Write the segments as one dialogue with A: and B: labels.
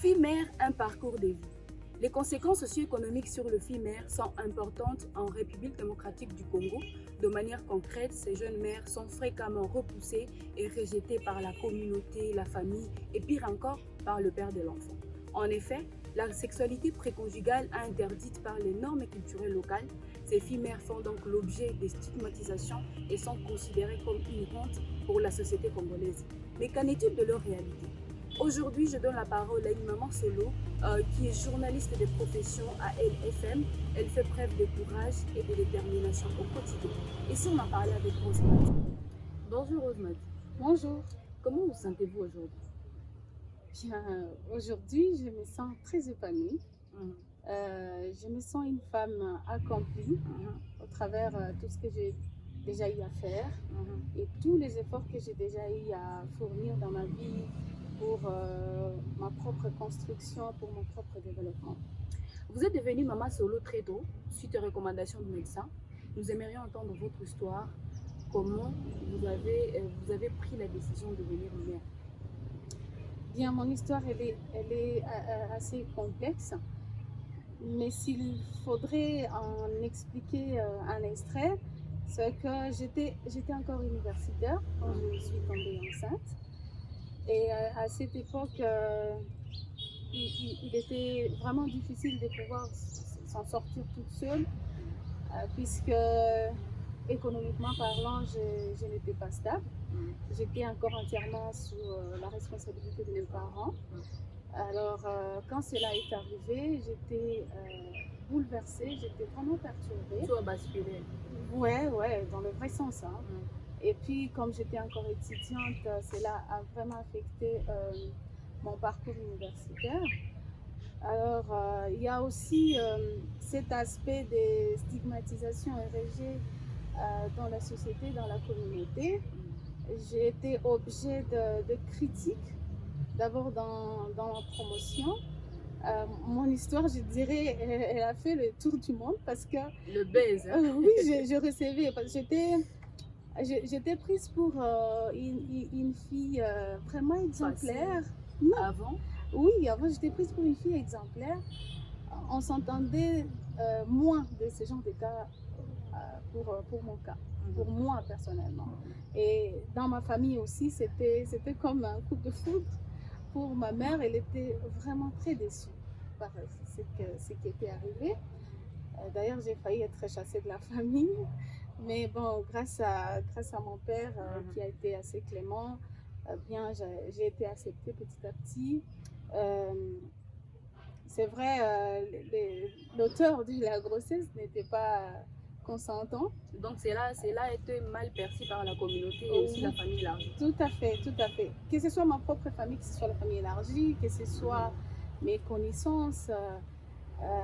A: FIMER, un parcours de vie. Les conséquences socio-économiques sur le FIMER sont importantes en République démocratique du Congo. De manière concrète, ces jeunes mères sont fréquemment repoussées et rejetées par la communauté, la famille et pire encore par le père de l'enfant. En effet, la sexualité préconjugale interdite par les normes culturelles locales, ces FIMER font donc l'objet de stigmatisation et sont considérées comme une honte pour la société congolaise. Mais qu'en est-il de leur réalité? Aujourd'hui, je donne la parole à une maman solo qui est journaliste de profession à LFM. Elle fait preuve de courage et de détermination au quotidien. Et si on en parlait avec Rosemary? Bonjour Rosemary.
B: Bonjour.
A: Comment vous sentez-vous aujourd'hui?
B: Bien, aujourd'hui, je me sens très épanouie. Je me sens une femme accomplie au travers tout ce que j'ai déjà eu à faire et tous les efforts que j'ai déjà eu à fournir dans ma vie pour ma propre construction, pour mon propre développement.
A: Vous êtes devenue maman solo très tôt, suite aux recommandations du médecin. Nous aimerions entendre votre histoire. Comment vous avez pris la décision de devenir mère?
B: Bien, mon histoire, elle est assez complexe. Mais s'il faudrait en expliquer un extrait, c'est que j'étais encore universitaire quand je suis tombée enceinte. Et à cette époque, il était vraiment difficile de pouvoir s'en sortir toute seule, puisque économiquement parlant, je n'étais pas stable. J'étais encore entièrement sous la responsabilité de mes parents. Alors, quand cela est arrivé, j'étais bouleversée, j'étais vraiment perturbée.
A: Tout a basculé.
B: Ouais, dans le vrai sens. Hein. Et puis, comme j'étais encore étudiante, cela a vraiment affecté mon parcours universitaire. Alors, il y a aussi cet aspect de stigmatisation et rejet dans la société, dans la communauté. J'ai été objet de critiques. D'abord dans ma promotion, mon histoire, je dirais, elle a fait le tour du monde parce que...
A: Le buzz.
B: Oui, je recevais, parce que j'étais prise pour une fille vraiment exemplaire.
A: Non. Avant?
B: Oui, avant j'étais prise pour une fille exemplaire. On s'entendait moins de ce genre de cas pour mon cas, pour moi personnellement. Et dans ma famille aussi, c'était comme un coup de foudre. Pour ma mère, elle était vraiment très déçue par ce qui était arrivé. D'ailleurs, j'ai failli être chassée de la famille. Mais bon, grâce à mon père qui a été assez clément, bien, j'ai été acceptée petit à petit. C'est vrai, l'auteur de la grossesse n'était pas consentant.
A: Donc cela a été mal perçu par la communauté et aussi la famille élargie.
B: Tout à fait, tout à fait. Que ce soit ma propre famille, que ce soit la famille élargie, que ce soit mes connaissances.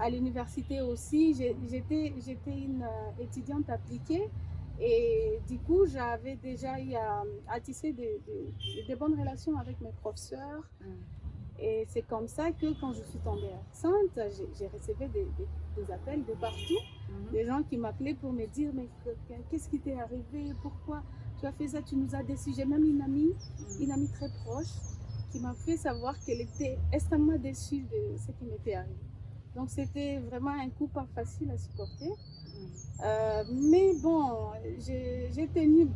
B: À l'université aussi, j'étais une étudiante appliquée et du coup, j'avais déjà eu à tisser de bonnes relations avec mes professeurs. Et c'est comme ça que quand je suis tombée enceinte, j'ai reçu des appels de partout, des gens qui m'appelaient pour me dire mais qu'est-ce qui t'est arrivé, pourquoi tu as fait ça, tu nous as déçus. J'ai même une amie très proche qui m'a fait savoir qu'elle était extrêmement déçue de ce qui m'était arrivé. Donc c'était vraiment un coup pas facile à supporter. Mais bon, j'ai tenu,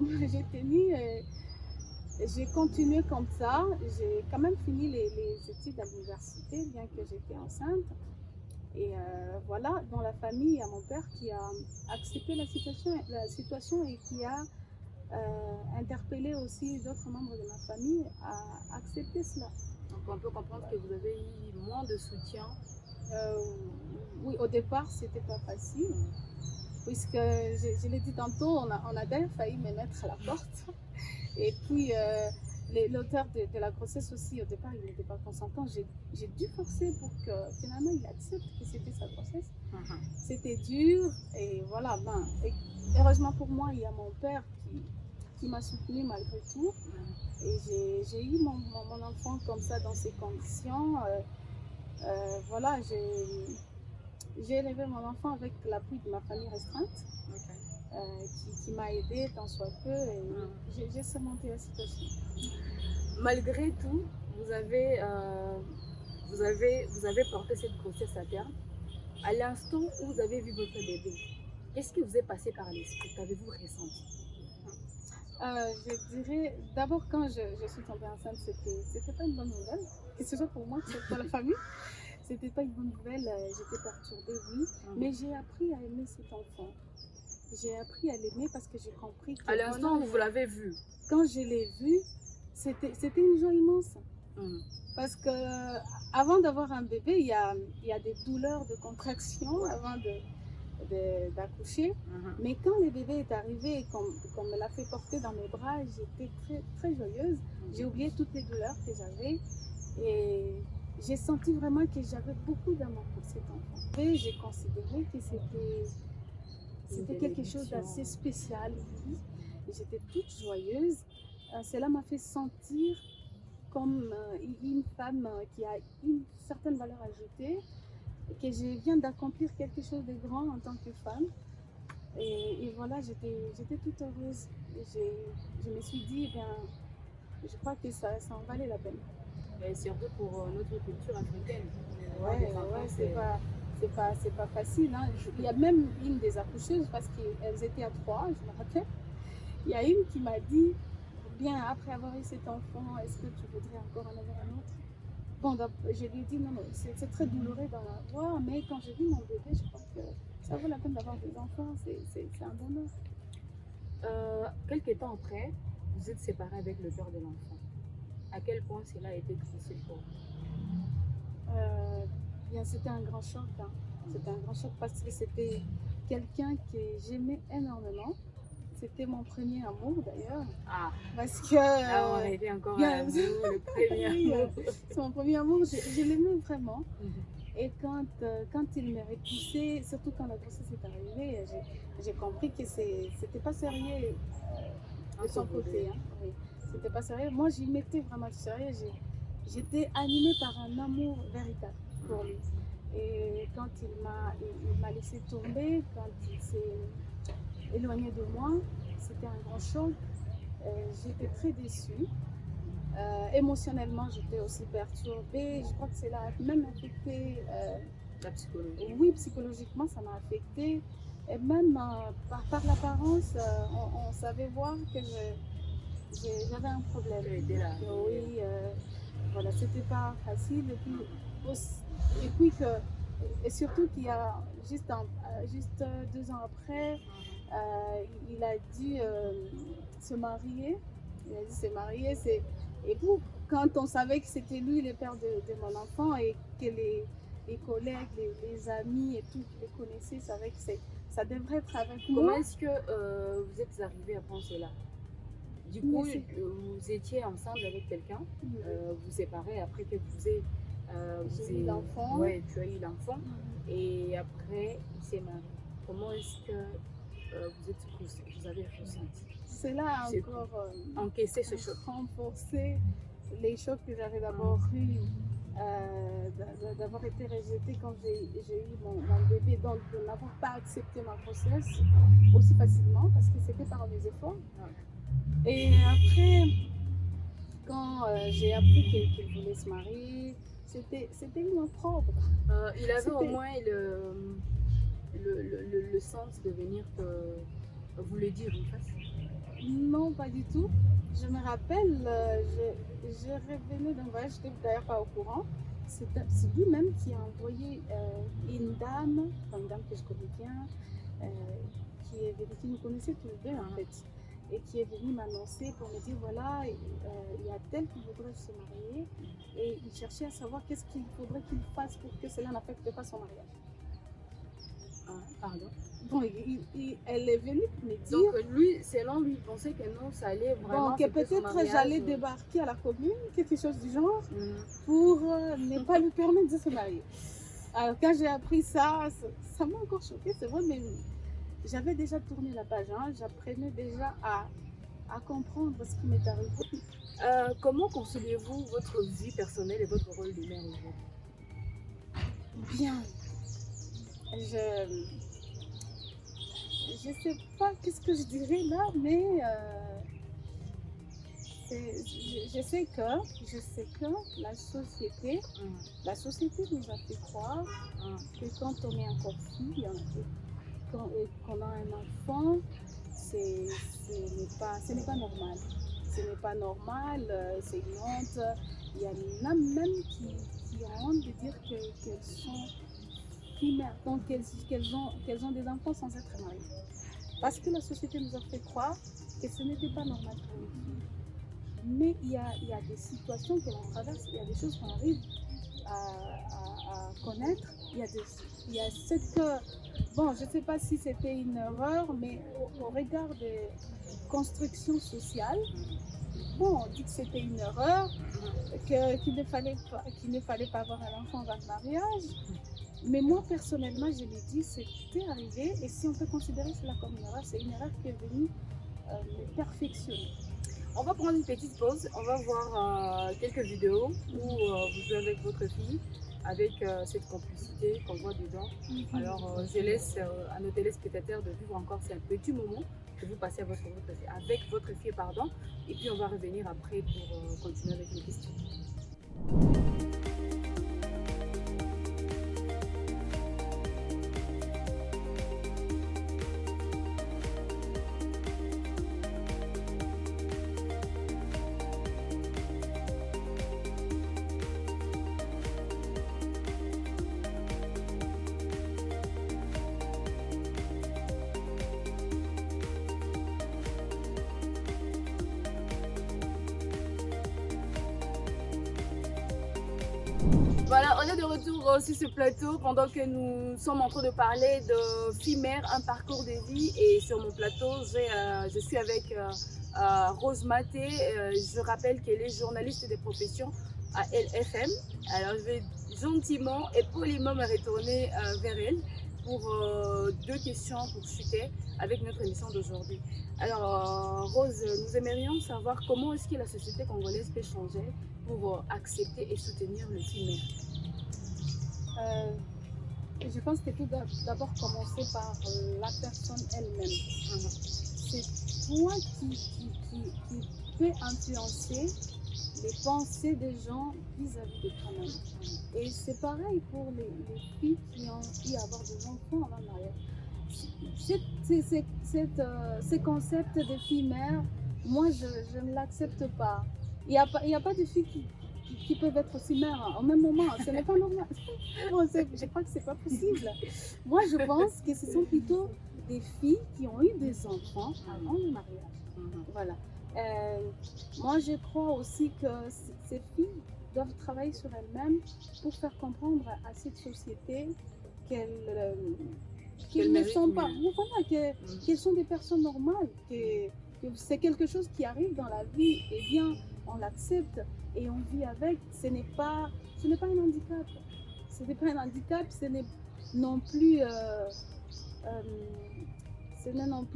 B: j'ai continué comme ça. J'ai quand même fini les études à l'université, bien que j'étais enceinte. Et voilà, dans la famille, il y a mon père qui a accepté la situation et qui a interpellé aussi d'autres membres de ma famille à accepter cela.
A: Donc on peut comprendre que vous avez eu moins de soutien.
B: Oui, au départ, c'était pas facile, puisque je l'ai dit tantôt, on a d'ailleurs failli me mettre à la porte. Et puis, l'auteur de la grossesse aussi, au départ, il n'était pas consentant. J'ai dû forcer pour que finalement il accepte que c'était sa grossesse. C'était dur, et voilà. Ben, et heureusement pour moi, il y a mon père qui m'a soutenue malgré tout. Et j'ai eu mon enfant comme ça, dans ces conditions. Voilà, j'ai élevé mon enfant avec l'appui de ma famille restreinte, qui m'a aidée tant soit peu, et j'ai surmonté la situation.
A: Malgré tout, vous vous avez porté cette grossesse à terme. À l'instant où vous avez vu votre bébé, qu'est-ce qui vous est passé par l'esprit? Qu'avez-vous ressenti?
B: Je dirais, d'abord, quand je suis tombée enceinte, c'était pas une bonne nouvelle, que ce soit pour moi, que ce soit pour la famille. C'était pas une bonne nouvelle, j'étais perturbée, oui, mais j'ai appris à aimer cet enfant. J'ai appris à l'aimer parce que j'ai compris que
A: À l'instant
B: voilà,
A: où vous l'avez vu.
B: quand je l'ai vu, c'était une joie immense.
A: Mhm.
B: Parce que avant d'avoir un bébé, il y a des douleurs de contraction avant d'accoucher. Mais quand le bébé est arrivé et qu'on me l'a fait porter dans mes bras, j'étais très, très joyeuse. J'ai oublié toutes les douleurs que j'avais et j'ai senti vraiment que j'avais beaucoup d'amour pour cet enfant. Et j'ai considéré que c'était quelque chose d'assez spécial. Oui. Et j'étais toute joyeuse. Cela m'a fait sentir comme une femme qui a une certaine valeur ajoutée, que je viens d'accomplir quelque chose de grand en tant que femme. Et voilà, j'étais toute heureuse. Je me suis dit, eh bien, je crois que ça en valait la peine.
A: Et surtout pour notre culture africaine.
B: Ouais, c'est pas facile. Hein. Il y a même une des accoucheuses, parce qu'elles étaient à 3, je me rappelle. Il y a une qui m'a dit, bien, après avoir eu cet enfant, est-ce que tu voudrais encore en avoir un autre? Bon, donc, je lui ai dit, non, c'est très douloureux d'en avoir, mais quand j'ai vu mon bébé, je crois que ça vaut la peine d'avoir des enfants, c'est un bonheur.
A: Quelques temps après, vous êtes séparés avec le père de l'enfant. À quel point cela a été difficile pour vous?
B: Bien, c'était un grand choc. Hein. C'était un grand choc parce que c'était quelqu'un que j'aimais énormément. C'était mon premier amour d'ailleurs.
A: Ah,
B: parce que.
A: Là, on a été encore à l'amour, le premier amour.
B: C'est mon premier amour, je l'aimais vraiment. Et quand il m'est repoussé, surtout quand la grossesse est arrivée, j'ai compris que c'était pas sérieux de son côté. Hein. Oui. C'était pas sérieux. Moi, j'y mettais vraiment du sérieux. J'étais animée par un amour véritable pour lui. Et quand il m'a laissé tomber, quand il s'est éloigné de moi, c'était un grand choc. J'étais très déçue. Émotionnellement, j'étais aussi perturbée. Je crois que cela a même affecté
A: la psychologie.
B: Oui, psychologiquement, ça m'a affectée. Et même par l'apparence, on savait voir que j'avais un problème. Oui, voilà, c'était pas facile. Et surtout qu'il y a juste 2 ans après, il a dû se marier. Il a dû se marier. Et quand on savait que c'était lui le père de mon enfant et que les collègues, les amis et tout qui les connaissaient savaient que ça devrait être avec moi.
A: Comment est-ce que vous êtes arrivé à penser là? Du coup, vous étiez ensemble avec quelqu'un, vous séparez après que
B: j'ai eu l'enfant.
A: Ouais, tu as eu l'enfant. Et après, il s'est marié. Comment est-ce que vous avez ressenti?
B: C'est là encore
A: encaisser ce choc,
B: renforcer les chocs que j'avais d'abord eu, d'avoir été rejetée quand j'ai eu mon bébé, donc de n'avoir pas accepté ma grossesse aussi facilement parce que c'était par mes efforts. Et après, quand j'ai appris qu'il voulait se marier, c'était une opprobre.
A: Il avait au moins le sens de venir vous le dire en face?
B: Non, pas du tout. Je me rappelle, je revenais d'un voyage, je n'étais d'ailleurs pas au courant. C'est lui-même qui a envoyé une dame que je connais bien, qui nous connaissait tous les deux en fait, et qui est venue m'annoncer pour me dire voilà, il y a tel qui voudrait se marier, et il cherchait à savoir qu'est-ce qu'il faudrait qu'il fasse pour que cela n'affecte pas son mariage.
A: Pardon.
B: Bon, elle est venue me dire.
A: Donc lui, selon lui, il pensait que non, ça allait vraiment.
B: Bon, que peut-être j'allais débarquer à la commune, quelque chose du genre, pour ne pas lui permettre de se marier. Alors quand j'ai appris ça, ça m'a encore choquée, c'est vrai, mais j'avais déjà tourné la page, hein, j'apprenais déjà à comprendre ce qui m'est arrivé.
A: Comment conciliez-vous votre vie personnelle et votre rôle de mère aujourd'hui?
B: Bien. Je sais pas qu'est-ce que je dirais là, mais je sais que la société nous a fait croire que quand on est encore fille, qu'on a un enfant, ce n'est pas normal. Ce n'est pas normal, c'est une honte. Il y en a même qui ont honte de dire qu'elles sont primaires, donc qu'elles ont des enfants sans être mariées. Parce que la société nous a fait croire que ce n'était pas normal pour une fille. Mais il y a des situations que l'on traverse, il y a des choses qu'on arrive à connaître. Il y a cette... Bon, je ne sais pas si c'était une erreur, mais au regard des constructions sociales, bon, on dit que c'était une erreur, qu'il ne fallait pas avoir un enfant avant le mariage. Mais moi, personnellement, je l'ai dit, c'était arrivé. Et si on peut considérer cela comme une erreur, c'est une erreur qui est venue me perfectionner.
A: On va prendre une petite pause. On va voir quelques vidéos où vous jouez avec votre fille, avec cette complicité qu'on voit dedans. Alors, je laisse à nos téléspectateurs de vivre encore ces petits moments que vous passez avec votre fille, pardon. Et puis, on va revenir après pour continuer avec les questions. Voilà, on est de retour sur ce plateau pendant que nous sommes en train de parler de Fille Mère, un parcours de vie. Et sur mon plateau, je suis avec Rose Maté. Je rappelle qu'elle est journaliste de profession à LFM. Alors, je vais gentiment et poliment me retourner vers elle pour deux questions pour chuter avec notre émission d'aujourd'hui. Alors, Rose, nous aimerions savoir comment est-ce que la société congolaise peut changer pour accepter et soutenir le fille mère.
B: Je pense que tout doit d'abord commencer par la personne elle-même. C'est toi qui peux influencer les pensées des gens vis-à-vis de toi-même. Et c'est pareil pour les filles qui ont eu à avoir des enfants avant le mariage. Ce concept de fille-mère, moi je ne l'accepte pas. Il n'y a pas de filles qui peuvent être aussi mères au même moment. Ce n'est pas normal. Je crois que ce n'est pas possible. Moi, je pense que ce sont plutôt des filles qui ont eu des enfants avant le mariage. Voilà. Moi, je crois aussi que ces filles doivent travailler sur elles-mêmes pour faire comprendre à cette société qu'elles ne sont pas... Voilà, qu'elles sont des personnes normales, que c'est quelque chose qui arrive dans la vie. Eh bien, on l'accepte et on vit avec. Ce n'est pas un handicap. Ce n'est pas un handicap, ce n'est non plus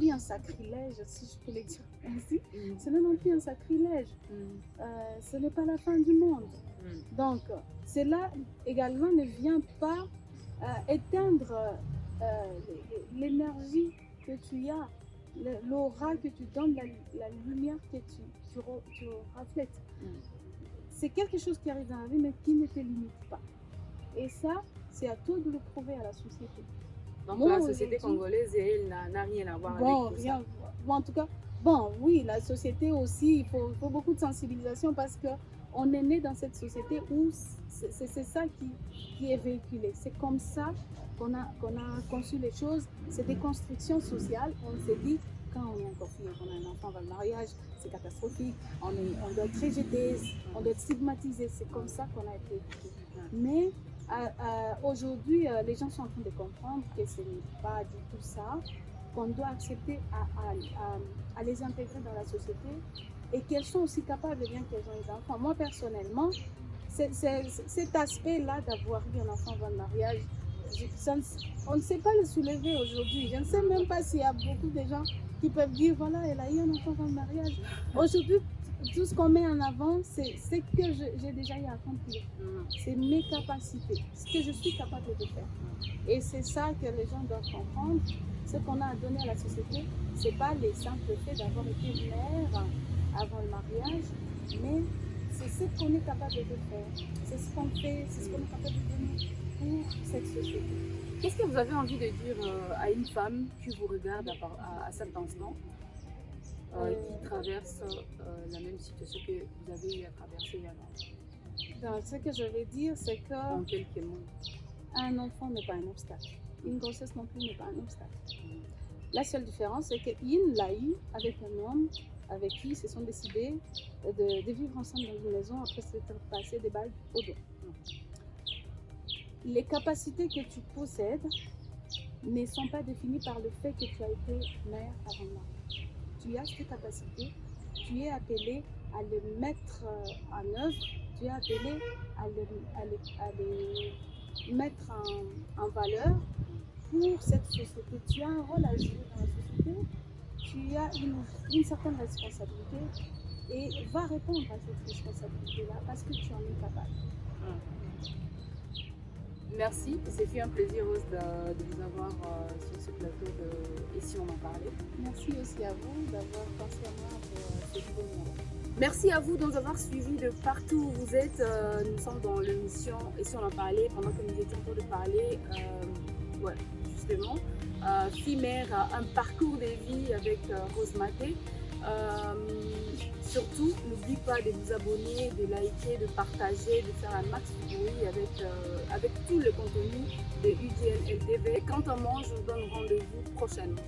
B: un sacrilège, si je peux le dire ainsi. Ce n'est non plus un sacrilège. Ce n'est pas la fin du monde. Donc, cela également ne vient pas éteindre l'énergie que tu as, l'aura que tu donnes, la lumière que tu reflètes. C'est quelque chose qui arrive dans la vie, mais qui ne te limite pas. Et ça, c'est à toi de le prouver à la société.
A: Donc moi, la société congolaise, elle n'a rien à voir avec tout ça.
B: Bon, en tout cas, bon, oui, la société aussi, il faut beaucoup de sensibilisation parce qu'on est né dans cette société où c'est ça qui est véhiculé. C'est comme ça qu'on a conçu les choses. C'est des constructions sociales. On s'est dit, quand on est encore fille, qu'on a un enfant avant le mariage, c'est catastrophique. On doit être rejeté, on doit être stigmatisé. C'est comme ça qu'on a été éduqué. Mais aujourd'hui, les gens sont en train de comprendre que ce n'est pas du tout ça, qu'on doit accepter à les intégrer dans la société et qu'elles sont aussi capables, bien qu'elles ont des enfants. Moi, personnellement, cet aspect-là d'avoir eu un enfant avant le mariage, on ne sait pas le soulever aujourd'hui. Je ne sais même pas s'il y a beaucoup de gens qui peuvent dire, voilà, elle a eu un enfant avant le mariage. Aujourd'hui, tout ce qu'on met en avant, c'est ce que j'ai déjà eu à accomplir. C'est mes capacités, ce que je suis capable de faire. Et c'est ça que les gens doivent comprendre. Ce qu'on a à donner à la société, ce n'est pas les simples faits d'avoir été mère avant le mariage, mais c'est ce qu'on est capable de faire. C'est ce qu'on fait, c'est ce qu'on est capable de donner pour cette société.
A: Qu'est-ce que vous avez envie de dire à une femme qui vous regarde à cet instant, qui traverse la même situation que vous avez eu à traverser avant?
B: Donc, ce que je vais dire, c'est que
A: En quelques mots.
B: un enfant n'est pas un obstacle. Une grossesse non plus n'est pas un obstacle. La seule différence, c'est que Yin l'a eu avec un homme avec qui ils se sont décidés de vivre ensemble dans une maison après s'être passé des balles au dos. Les capacités que tu possèdes ne sont pas définies par le fait que tu as été mère avant le mariage. Tu as ces capacités, tu es appelé à les mettre en œuvre, tu es appelé à les mettre en valeur pour cette société. Tu as un rôle à jouer dans la société, tu as une certaine responsabilité et va répondre à cette responsabilité-là parce que tu en es capable.
A: Merci, c'est fait un plaisir Rose de vous avoir sur ce plateau de Et si on en parlait.
B: Merci aussi à vous d'avoir pensé à moi pour ce nouveau moment.
A: Merci à vous de nous avoir suivis de partout où vous êtes. Nous sommes dans l'émission Et si on en parlait, pendant que nous étions en train de parler, justement, Fille-Mère, un parcours de vie avec Rose Maté. Surtout, n'oubliez pas de vous abonner, de liker, de partager, de faire un max de bruit avec tout le contenu de UDN LTV. Quant à moi, je vous donne rendez-vous prochainement.